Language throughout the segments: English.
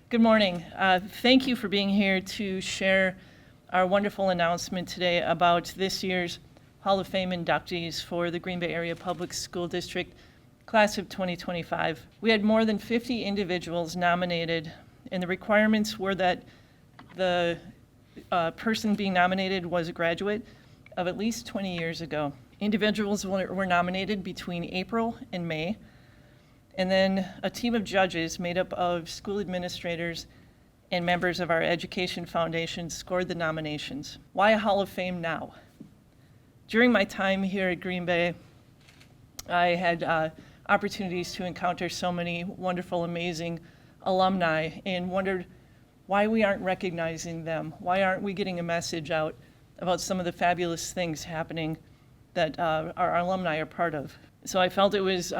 Good morning. Thank you for being here to share our wonderful announcement today about this year's Hall of Fame inductees for the Green Bay Area Public School District Class of 2025. We had more than 50 individuals nominated, and the requirements were that the person being nominated was a graduate of at least 20 years ago. Individuals were nominated between April and May, and then a team of judges made up of school administrators and members of our Education Foundation scored the nominations. Why a Hall of Fame now? During my time here at Green Bay, I had opportunities to encounter so many wonderful, amazing alumni and wondered why we aren't recognizing them. Why aren't we getting a message out about some of the fabulous things happening that our alumni are part of? So I felt it was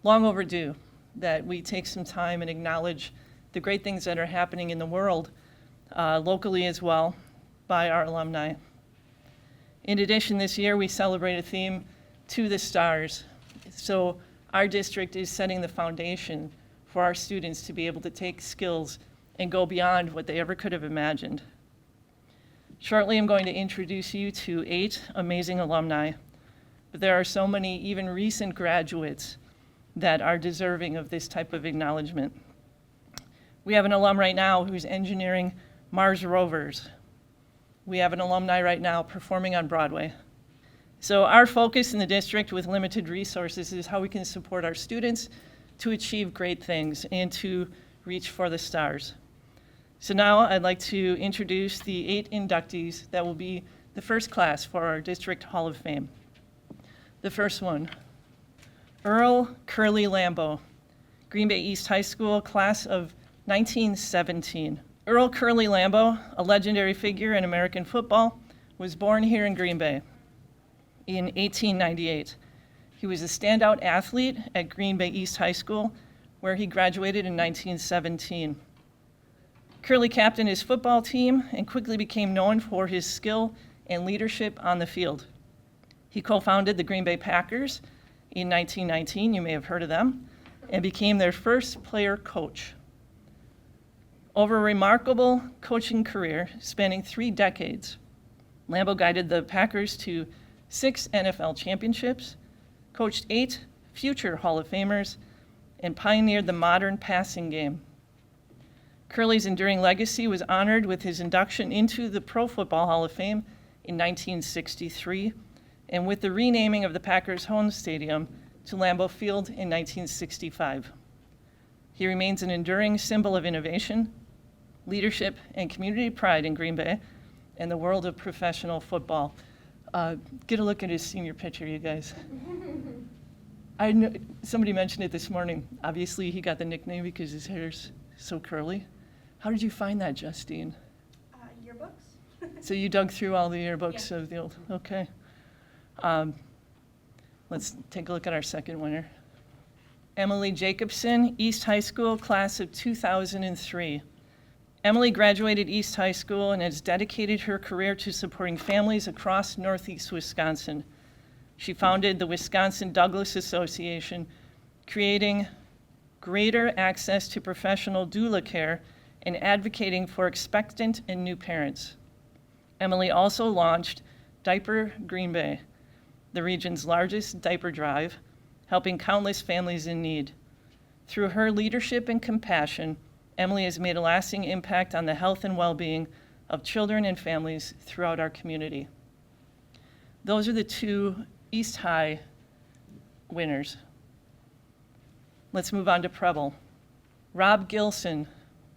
long overdue that we take some time and acknowledge the great things that are happening in the world, locally as well, by our alumni. In addition, this year we celebrate a theme, To the Stars. So our district is setting the foundation for our students to be able to take skills and go beyond what they ever could have imagined. Shortly, I'm going to introduce you to 8 amazing alumni, but there are so many even recent graduates that are deserving of this type of acknowledgement. We have an alum right now who's engineering Mars rovers. We have an alumni right now performing on Broadway. So our focus in the district with limited resources is how we can support our students to achieve great things and to reach for the stars. So now I'd like to introduce the 8 inductees that will be the first class for our District Hall of Fame. The first one, Earl Curly Lambeau, Green Bay East High School, class of 1917. Earl Curly Lambeau, a legendary figure in American football, was born here in Green Bay in 1898. He was a standout athlete at Green Bay East High School, where he graduated in 1917. Curly captained his football team and quickly became known for his skill and leadership on the field. He co-founded the Green Bay Packers in 1919, you may have heard of them, and became their first player coach. Over a remarkable coaching career spanning 3 decades, Lambeau guided the Packers to 6 NFL championships, coached 8 future Hall of Famers, and pioneered the modern passing game. Curly's enduring legacy was honored with his induction into the Pro Football Hall of Fame in 1963, and with the renaming of the Packers' home stadium to Lambeau Field in 1965. He remains an enduring symbol of innovation, leadership, and community pride in Green Bay and the world of professional football. Get a look at his senior picture, you guys. I know, somebody mentioned it this morning. Obviously, he got the nickname because his hair's so curly. How did you find that, Justine? Yearbooks. So you dug through all the yearbooks Yeah. of the old, okay. Let's take a look at our second winner. Emily Jacobson, East High School, class of 2003. Emily graduated East High School and has dedicated her career to supporting families across Northeast Wisconsin. She founded the Wisconsin Douglas Association, creating greater access to professional doula care and advocating for expectant and new parents. Emily also launched Diaper Green Bay, the region's largest diaper drive, helping countless families in need. Through her leadership and compassion, Emily has made a lasting impact on the health and well-being of children and families throughout our community. Those are the 2 East High winners. Let's move on to Preble. Rob Gilson,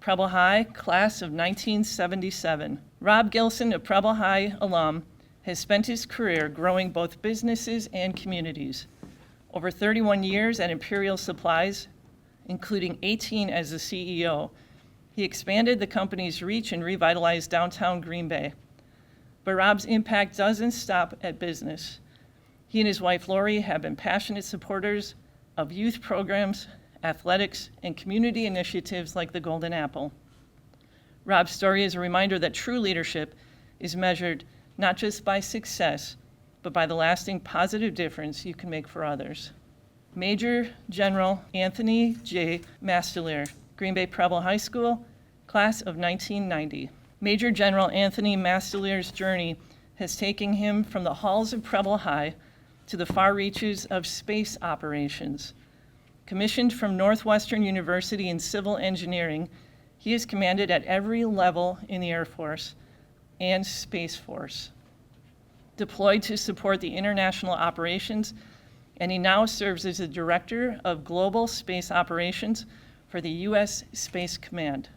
Preble High, class of 1977. Rob Gilson, a Preble High alum, has spent his career growing both businesses and communities. Over 31 years at Imperial Supplies, including 18 as the CEO, he expanded the company's reach and revitalized downtown Green Bay. But Rob's impact doesn't stop at business. He and his wife Lori have been passionate supporters of youth programs, athletics, and community initiatives like the Golden Apple. Rob's story is a reminder that true leadership is measured not just by success, but by the lasting positive difference you can make for others. Major General Anthony J. Mastelier, Green Bay Preble High School, class of 1990. Major General Anthony Masteleer's journey has taken him from the halls of Preble High to the far reaches of space operations. Commissioned from Northwestern University in civil engineering, he is commanded at every level in the Air Force and Space Force. Deployed to support the international operations, and he now serves as the Director of Global Space Operations for the U.S. Space Command.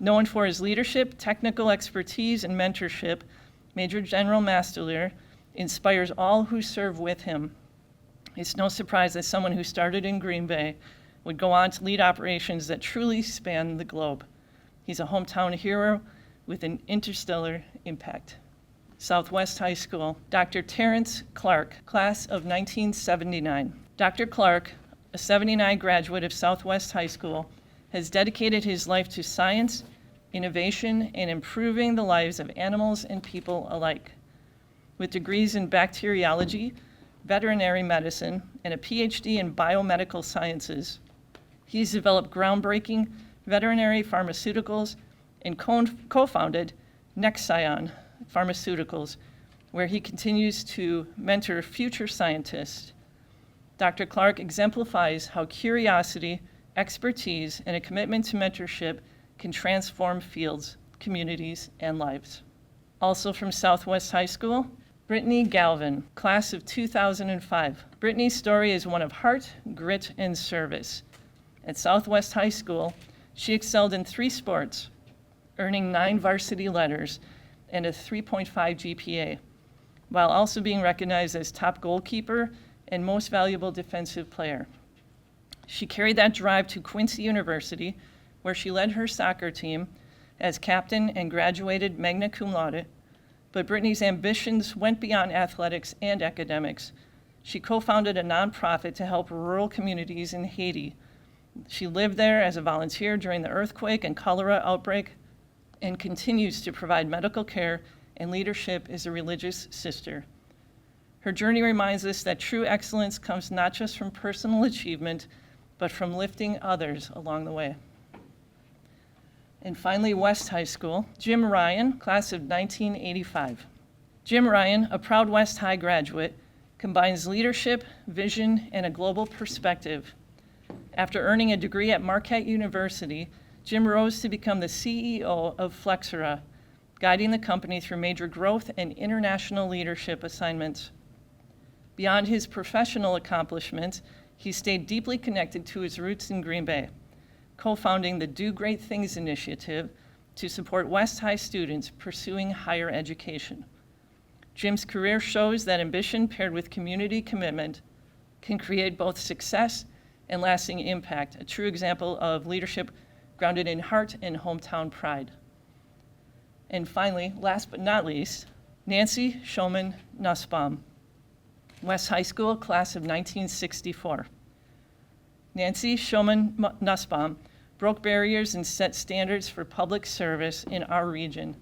Known for his leadership, technical expertise, and mentorship, Major General Masteleer inspires all who serve with him. It's no surprise that someone who started in Green Bay would go on to lead operations that truly span the globe. He's a hometown hero with an interstellar impact. Southwest High School, Dr. Terrence Clark, class of 1979. Dr. Clark, a 79 graduate of Southwest High School, has dedicated his life to science, innovation, and improving the lives of animals and people alike. With degrees in bacteriology, veterinary medicine, and a PhD in biomedical sciences, he's developed groundbreaking veterinary pharmaceuticals and co-founded Nexion Pharmaceuticals, where he continues to mentor future scientists. Dr. Clark exemplifies how curiosity, expertise, and a commitment to mentorship can transform fields, communities, and lives. Also from Southwest High School, Brittany Galvin, class of 2005. Brittany's story is one of heart, grit, and service. At Southwest High School, she excelled in 3 sports, earning 9 varsity letters and a 3.5 GPA, while also being recognized as top goalkeeper and most valuable defensive player. She carried that drive to Quincy University, where she led her soccer team as captain and graduated magna cum laude, but Brittany's ambitions went beyond athletics and academics. She co-founded a nonprofit to help rural communities in Haiti. She lived there as a volunteer during the earthquake and cholera outbreak and continues to provide medical care and leadership as a religious sister. Her journey reminds us that true excellence comes not just from personal achievement, but from lifting others along the way. And finally, West High School, Jim Ryan, class of 1985. Jim Ryan, a proud West High graduate, combines leadership, vision, and a global perspective. After earning a degree at Marquette University, Jim rose to become the CEO of Flexera, guiding the company through major growth and international leadership assignments. Beyond his professional accomplishments, he stayed deeply connected to his roots in Green Bay, co-founding the Do Great Things initiative to support West High students pursuing higher education. Jim's career shows that ambition paired with community commitment can create both success and lasting impact, a true example of leadership grounded in heart and hometown pride. And finally, last but not least, Nancy Shulman Nussbaum, West High School, class of 1964. Nancy Shulman Nussbaum broke barriers and set standards for public service in our region.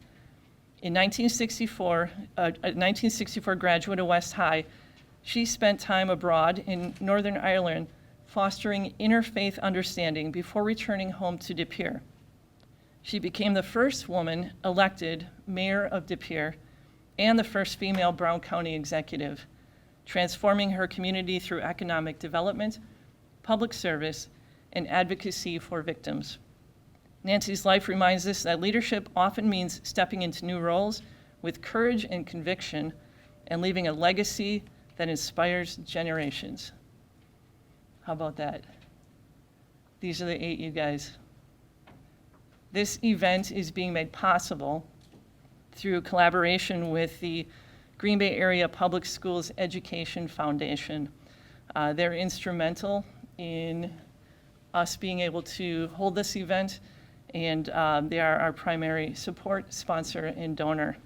In 1964, a 1964 graduate of West High, she spent time abroad in Northern Ireland fostering interfaith understanding before returning home to De Pere. She became the first woman elected mayor of De Pere and the first female Brown County executive, transforming her community through economic development, public service, and advocacy for victims. Nancy's life reminds us that leadership often means stepping into new roles with courage and conviction and leaving a legacy that inspires generations. How about that? These are the 8 you guys. This event is being made possible through collaboration with the Green Bay Area Public Schools Education Foundation. They're instrumental in us being able to hold this event, and they are our primary support, sponsor, and donor.